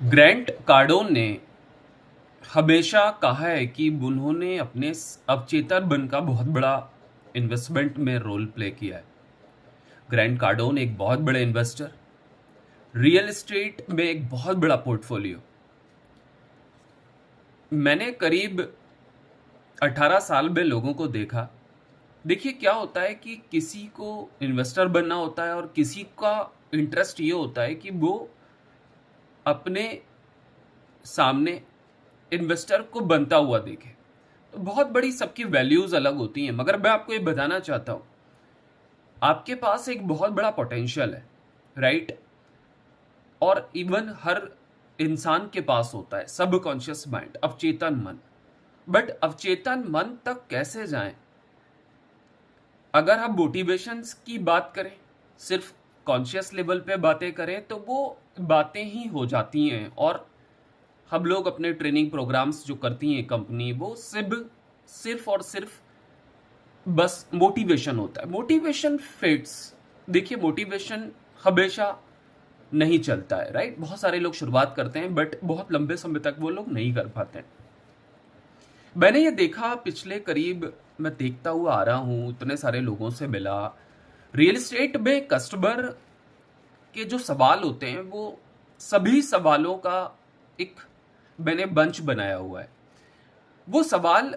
Grand Cardone ने हमेशा कहा है कि उन्होंने अपने अवचेतन मन का बहुत बड़ा इन्वेस्टमेंट में रोल प्ले किया है। ग्रैंट कार्डोन एक बहुत बड़े इन्वेस्टर, रियल एस्टेट में एक बहुत बड़ा पोर्टफोलियो। मैंने करीब 18 साल में लोगों को देखा। देखिए क्या होता है कि किसी को इन्वेस्टर बनना होता है और किसी का इंटरेस्ट ये होता है कि वो अपने सामने इन्वेस्टर को बनता हुआ देखे। तो बहुत बड़ी सबकी वैल्यूज अलग होती हैं, मगर मैं आपको ये बताना चाहता हूं, आपके पास एक बहुत बड़ा पोटेंशियल है, राइट? और इवन हर इंसान के पास होता है सबकॉन्शियस माइंड, अवचेतन मन। बट अवचेतन मन तक कैसे जाएं? अगर हम मोटिवेशंस की बात करें, सिर्फ कॉन्शियस लेवल पे बातें करें, तो वो बातें ही हो जाती हैं। और हम लोग अपने ट्रेनिंग प्रोग्राम्स जो करती हैं कंपनी, वो सिर्फ और सिर्फ बस मोटिवेशन होता है। Motivation fades. देखिए मोटिवेशन हमेशा नहीं चलता है, राइट? बहुत सारे लोग शुरुआत करते हैं बट बहुत लंबे समय तक वो लोग नहीं कर पाते हैं। मैंने ये देखा, पिछले करीब मैं देखता हुआ आ रहा हूं, इतने सारे लोगों से मिला। रियल एस्टेट में कस्टमर के जो सवाल होते हैं, वो सभी सवालों का एक मैंने बंच बनाया हुआ है। वो सवाल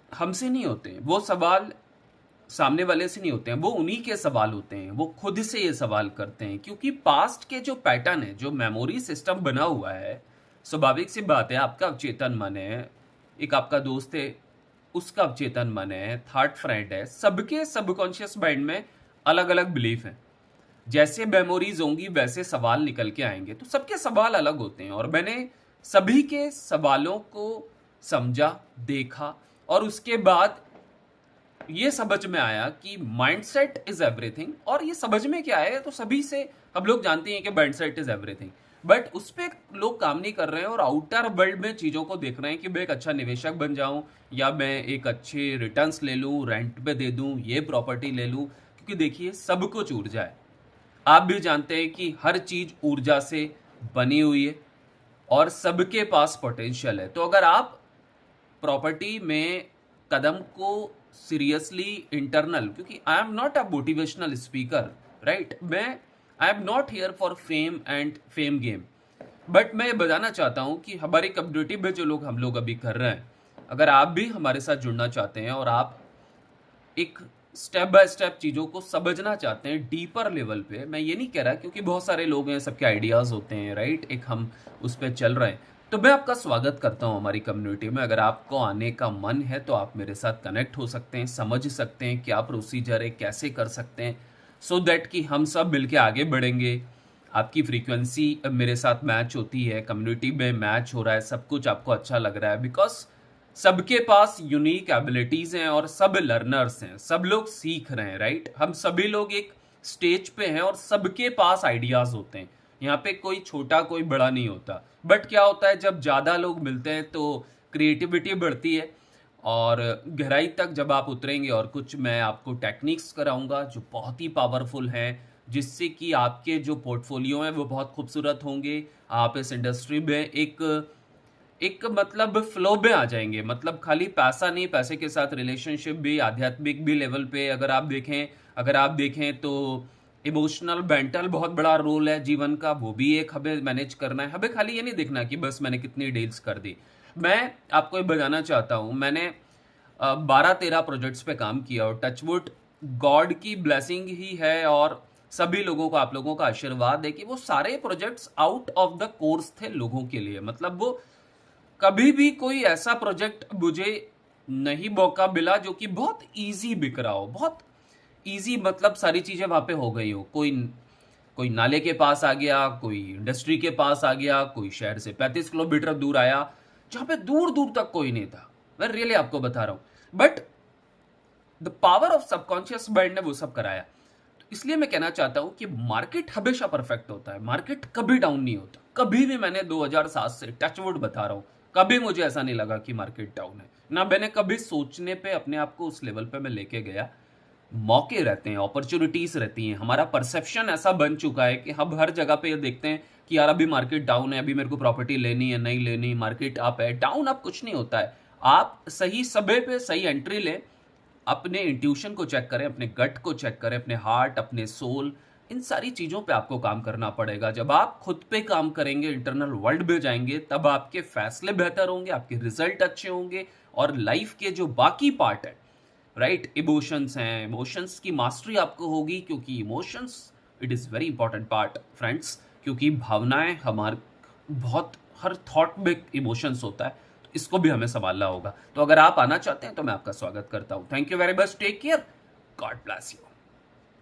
हमसे नहीं होते हैं, वो सवाल सामने वाले से नहीं होते हैं, वो उन्हीं के सवाल होते हैं। वो खुद से ये सवाल करते हैं, क्योंकि पास्ट के जो पैटर्न है, जो मेमोरी सिस्टम बना हुआ है, स्वाभाविक सी बात है, आपका अवचेतन मन है, एक आपका दोस्त है, उसका अवचेतन मन है, थर्ड फ्रेंड है, सबके सबकॉन्शियस माइंड में अलग अलग बिलीफ है। जैसे मेमोरीज होंगी वैसे सवाल निकल के आएंगे, तो सबके सवाल अलग होते हैं। और मैंने सभी के सवालों को समझा, देखा, और उसके बाद ये समझ में आया कि माइंडसेट इज एवरीथिंग। और ये समझ में क्या है, तो सभी से हम लोग जानते हैं कि माइंडसेट इज एवरीथिंग, बट उस पर लोग काम नहीं कर रहे हैं और आउटर वर्ल्ड में चीज़ों को देख रहे हैं कि मैं एक अच्छा निवेशक बन जाऊं, या मैं एक अच्छे रिटर्न्स ले लूं, रेंट पे दे दूं, ये प्रॉपर्टी ले लूं। क्योंकि देखिए सब कुछ ऊर्जा है। आप भी जानते हैं कि हर चीज ऊर्जा से बनी हुई है और सबके पास पोटेंशियल है। तो अगर आप प्रॉपर्टी में कदम को सीरियसली इंटरनल, क्योंकि I am not a motivational speaker, right? मैं I am not here for fame and fame game, but मैं ये बताना चाहता हूं कि हमारी कम्युनिटी में जो लोग हम लोग अभी कर रहे हैं, अगर आप भी हमारे साथ जुड़ना चाहते हैं और आप एक स्टेप बाय स्टेप चीज़ों को समझना चाहते हैं डीपर लेवल पे, मैं ये नहीं कह रहा, क्योंकि बहुत सारे लोग हैं, सबके आइडियाज़ होते हैं, राइट? एक हम उस पर चल रहे हैं। तो मैं आपका स्वागत करता हूं हमारी कम्युनिटी में। अगर आपको आने का मन है तो आप मेरे साथ कनेक्ट हो सकते हैं, समझ सकते हैं क्या प्रोसीजर है, कैसे कर सकते हैं, सो दैट कि हम सब मिलके आगे बढ़ेंगे। आपकी फ्रीक्वेंसी मेरे साथ मैच होती है, कम्युनिटी में मैच हो रहा है, सब कुछ आपको अच्छा लग रहा है, बिकॉज सबके पास यूनिक एबिलिटीज हैं और सब लर्नर्स हैं, सब लोग सीख रहे हैं, राइट? हम सभी लोग एक स्टेज पे हैं और सबके पास आइडियाज होते हैं। यहाँ पे कोई छोटा कोई बड़ा नहीं होता। बट क्या होता है, जब ज़्यादा लोग मिलते हैं तो क्रिएटिविटी बढ़ती है। और गहराई तक जब आप उतरेंगे, और कुछ मैं आपको टेक्निक्स कराऊंगा जो बहुत ही पावरफुल हैं, जिससे कि आपके जो पोर्टफोलियो हैं वो बहुत खूबसूरत होंगे। आप इस इंडस्ट्री में एक एक मतलब फ्लो में आ जाएंगे। मतलब खाली पैसा नहीं, पैसे के साथ रिलेशनशिप भी, आध्यात्मिक भी लेवल पे अगर आप देखें तो इमोशनल मेंटल बहुत बड़ा रोल है जीवन का, वो भी एक हमें मैनेज करना है। हमें खाली ये नहीं देखना कि बस मैंने कितनी डील्स कर दी। मैं आपको ये बताना चाहता हूँ, मैंने 12-13 प्रोजेक्ट्स पे काम किया, और टचवुड गॉड की ब्लेसिंग ही है और सभी लोगों को, आप लोगों का आशीर्वाद है कि वो सारे projects out of the course थे लोगों के लिए। मतलब वो कभी भी कोई ऐसा प्रोजेक्ट मुझे नहीं मौका मिला जो कि बहुत इजी बिक रहा हो, बहुत इजी, मतलब सारी चीजें वहां पे हो गई हो। कोई कोई नाले के पास आ गया, कोई इंडस्ट्री के पास आ गया, कोई शहर से 35 किलोमीटर दूर आया जहां पे दूर दूर तक कोई नहीं था। मैं रियली आपको बता रहा हूं, but the power of subconscious mind ने वो सब कराया। तो इसलिए मैं कहना चाहता हूं कि मार्केट हमेशा परफेक्ट होता है, मार्केट कभी डाउन नहीं होता। कभी भी, मैंने 2007 से टचवुड बता रहा हूं, कभी मुझे ऐसा नहीं लगा कि मार्केट डाउन है। ना मैंने कभी सोचने पे अपने आप को उस लेवल पे मैं लेके गया। मौके रहते हैं, अपॉर्चुनिटीज़ रहती हैं। हमारा परसेप्शन ऐसा बन चुका है कि हम हर जगह पे ये देखते हैं कि यार अभी मार्केट डाउन है, अभी मेरे को प्रॉपर्टी लेनी है, नहीं लेनी, मार्केट अप है। डाउन अप कुछ नहीं होता है। आप सही समय पे सही एंट्री लें, अपने इंट्यूशन को चेक करें, अपने गट को चेक करें, अपने हार्ट, अपने सोल, इन सारी चीज़ों पे आपको काम करना पड़ेगा। जब आप खुद पे काम करेंगे, इंटरनल वर्ल्ड में जाएँगे, तब आपके फैसले बेहतर होंगे, आपके रिज़ल्ट अच्छे होंगे और लाइफ़ के जो बाकी पार्ट है, राइट? इमोशंस हैं, इमोशंस की मास्टरी आपको होगी, क्योंकि emotions it is very important part friends, क्योंकि भावनाएँ हमार बहुत हर थॉट में इमोशंस होता है, तो इसको भी हमें सँभालना होगा। तो अगर आप आना चाहते हैं तो मैं आपका स्वागत करता हूँ। Thank you very much, take care, God bless you.